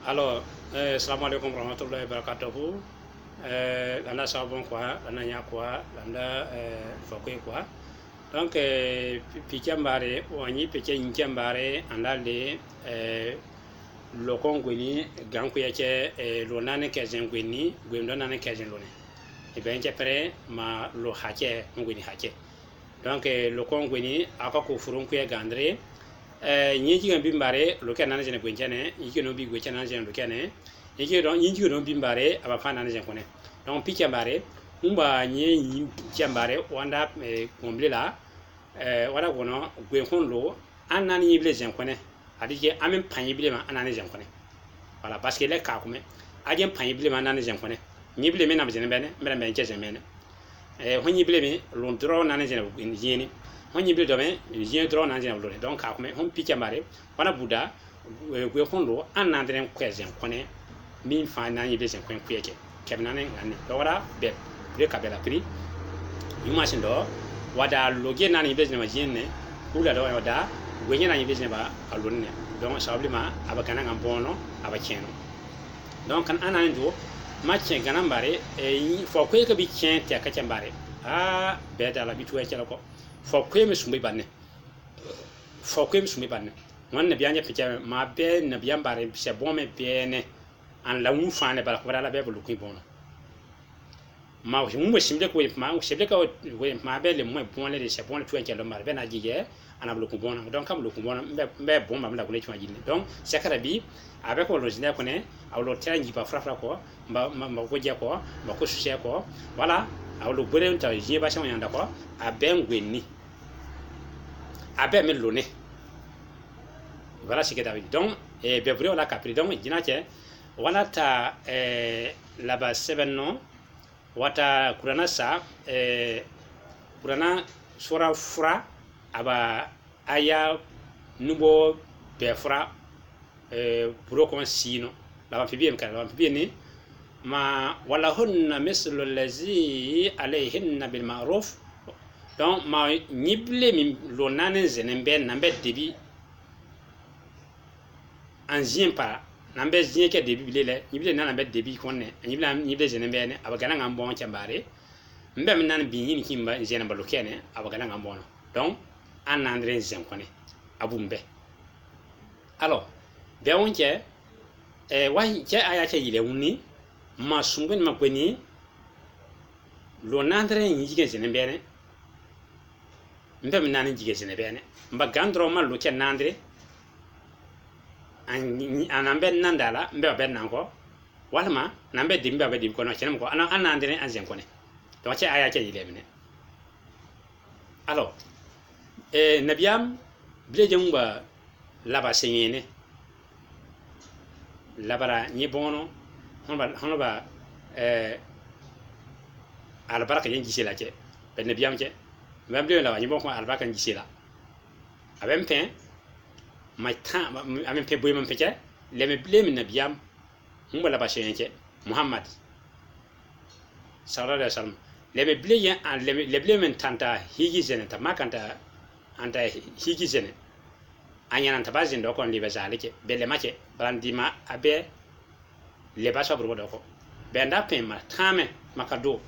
Alors, salam alaikum warahmatullahi wabarakatuh. Landa sabon quoi, landa nya quoi, landa fakwe quoi. Donc, pichambare, wani piche inchambare, andale lokon gweni, ganku yache, lonane kezen gweni, gwendonane kezen lone. Et bien, prêt, ma lo hache, ngweni hache. Donc, lokon gweni, akako furun kuya gandre. Nyinji kan bimbare loke nan jene gwenjane yiki no bi gwecha nan jene loke ne yiki don nyinji no bimbare aba fa nan jene kone donc picha bare umba nye yin picha bare wanda komble la wala gono gwen honlo anan yible jene kone adike amen panyible ma anan jene kone voilà parce que les ka kuma ajen panyible ma nan jene kone nyible me na jene bene mbere ben jene mene honyible me londro nan jene yini on y blé demain, j'ai drone en général. Donc, on pique à marée, on a Bouddha, we hondo, un andré question, connaît, min fan an yibes en coin quiet, Kevin and Dora, bed, break up la prix. You must know what are logan an yibes in Magine, who la da, when an yibes never alone. Don't sablima, Abacanan and Bono, Abacano. Donc, an anando, much a ganambare, for quick a bit chant, a cachambare. Ah, better la bitua. Fokwe me sumbe banne wan na bianya picha ma be na biambare se bome bene an la mu fane bala ko la be bulu ku bono ma mu simde ko ma simde ko ma be le mo bonle de se bonle tuan kelo mar be na jige ana bulu ku bono donc kam bulu ku bono be bon ma la ko le tuan jine donc sekara bi avec ko lojine ko ne awlo tangi ba frafra ko ma ko je ko ma ko suce ko voilà awlo bore ta je ba sama yanda ko a ben gwenni abe me lone voilà ce que David donc et bebre la capri donc dina che wala ta là-bas 7 non wata kurana sa kurana sura fura aba aya nubo be fura pour qu'on sino la va bien kan bien ni ma wala hunna mislu allazi alayhinna bil ma'ruf donc ma nible mi lonane zenembe nambe debi anjien pa nambe jien ke debi bilele nible nambe debi konne nible zenembe ne abagana ngambon chambare mbe nan bi yin kimba zenemba lokene abagana ngambon donc an andre zen konne abumbe alors be wonche wa che aya che yile wuni ma sungun ma kweni lonandre nyige zenembe ne mbe nan jige zene bene mba gandro ma lo ken nandre anambe nandala mbe be nan ko walma nambe dimbe be dim ko no chen ko ana anandre an zen ko ne to che aya che yile mine alors nabiyam bleje mba laba senyene labara ni bono hono ba albaraka yen gisela che be nabiyam che même bien là, il faut qu'on aille voir quand il là. Avec pain, matin, avec pain bouilli mon petit, les meubles ne bien, on va la passer un petit. Muhammad, sallallahu alayhi wa sallam. Les meubles les meubles maintenant higizene, ta makanta, anta higizene. Anya nanta bazin doko on libe zalike, belle mache, brandima abe, les basso pour doko. Benda pain ma tame makado.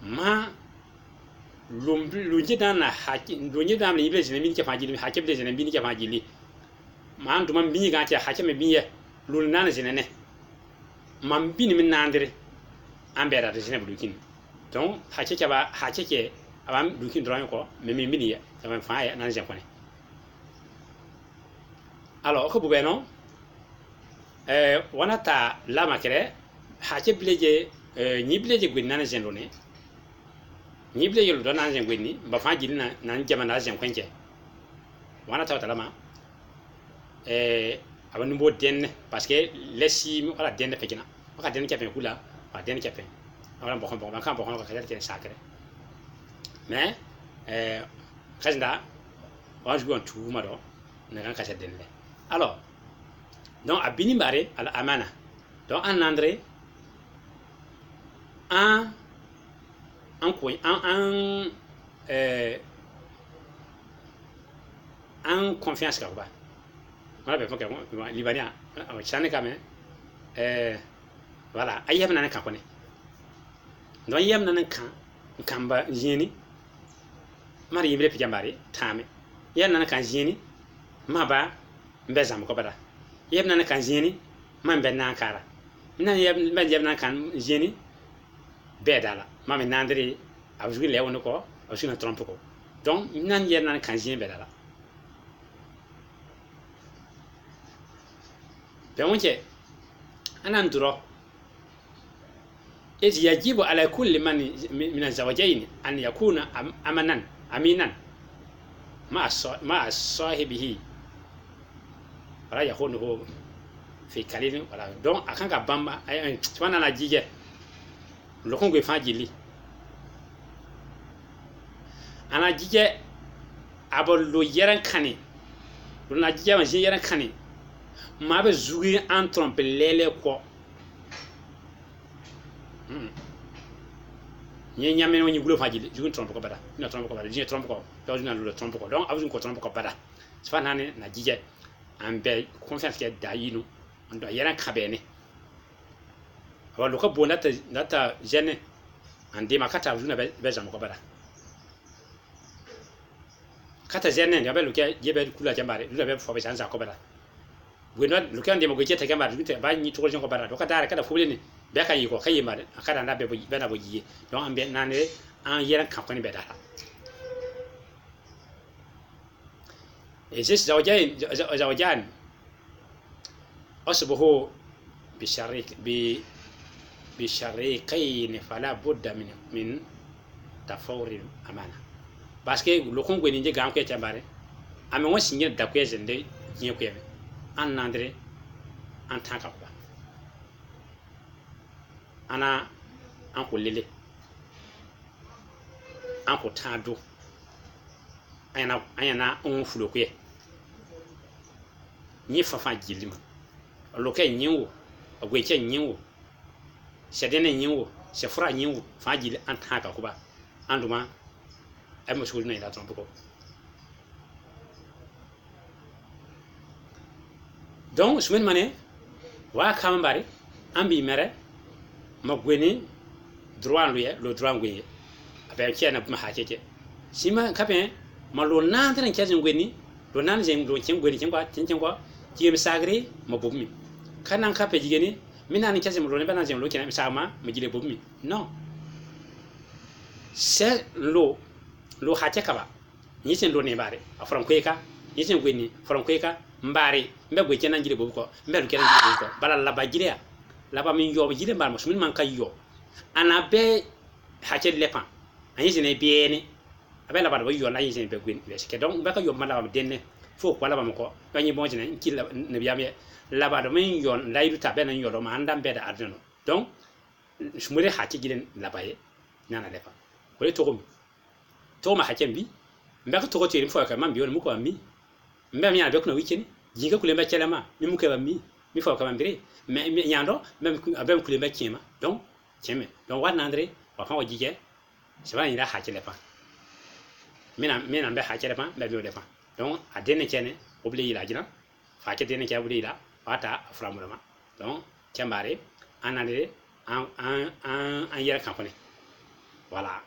Ma lunji dan na haki lunji dan ni blezi min ke fajili haki blezi min ke fajili man dum bi ga ta haki me biye lun nan zinene man bi ni min nandire ambera de zine bulukin donc haki ke ba haki ke abam dukin dron ko me mi mini ya sama fa ya nan jen ko ne alors ko bube non wana ta la makere haki blezi ni blezi gwin nan zen lone ni ble yulu don nan gwenni ba fa jili nan jamana zen kwenche wana taw talama abanu bo den parce que lesi wala den de pekina waka den kepen kula wa den kepen wala bo kan bo ka kete sacré mais khazda wa ju on tout maro na kan ka den le alors donc abini bare al amana donc en andré en confiance ka ba mala be foka libanien chane kame voilà ayem nan kan kone don yem nan kan ba jini mari yibre pijambari tame yem nan kan jini ma ba mbezam ko bada yem nan kan jini man ben nan kara nan yem nan kan jini bedala mami nandri abjui lewono ko abjui na trompe ko donc nan yem nan kan jini bedala بيونجي أنا ندرو إذ يجب على كل من الزوجين أن يكون أمينا مع صاحبه ولا يكون هو في كليل ولا دون أكان كبامبا سوانا نجيجة لكون غيفان جيلي أنا جيجة أبو لو يران كاني لو نجيجة ما يران كاني ma be zugi en trompe lele ko nye nyame no nyigulo fajili zugi trompe ko bada na trompe ko bada je trompe ko do na lo trompe ko donc avu ko trompe ko bada sfa nane na jije ambe confiance ke dayinu ndo yera kabene awalo ko bona ta jene ande makata zuna be jam ko bada kata jene ya be lo ke jebe kula jambare zuna be fo be sanza ko bada bueno lo que andemo go jete gambar dute ba ni to ko bara do ka dara kada fubule ni be kan yi ko kayi ma kada na be na bo yi don ambe nane an yeran kampani be dara et c'est zawajan asbahu bi sharikain fala budda min tafawri amana parce que lo kon go ni je gam ko tambare ame won sinye da ko yende nyi ko an nandre an tanka kwa ana an ko lele an ko tado ayana on fulo ko ni fafa jilima lo ke nyiwo agwe che nyiwo sedene nyiwo se fura nyiwo fa jili an tanka ko ba anduma ay mo sul na ila trompe ko donc semaine mané wa kambari ambi mere magweni droit lui le droit ngwe avec qui na ma hakeke sima kapin malo nandre nkaje ngweni lo nan jem do ngweni ngwa jiem sagre mabumi kanan kape jigeni minani nkaje lo ne bana jem lo kina sama majile bumi non c'est lo hakeka ba ni sen lo ne bare afram kweka ni sen ngweni from kweka mbari mbe gwe kenan jile bobu ko mbe lu kenan jile bobu ko bala laba jile ya laba min yo jile mbar musmin man kay yo ana be hache lepan anyi jine bieni abe laba do yo na yi jine be gwen be ke donc be ka yo mala ba denne fo ko laba mako ganyi bon jine ki ne biame laba do min yo laydu ta be nan yo do ma andam be da adno donc shumure hache jile laba ye nana lepa ko le to ma hache mbi mbe ko to tiri fo ka man biyo mu ko mi mbe mi abe kuna weekend jinga kulemba chelama mi muke ba mi fo ka mbire me nyando même abe kulemba chema donc cheme donc wa nandre wa fa wajije se ba ira hakele pa mina be hakele pa be be pa donc adene chene obli ila jina fa ke dene ke obli ila wata framulama donc chambare anale an yera kampane voilà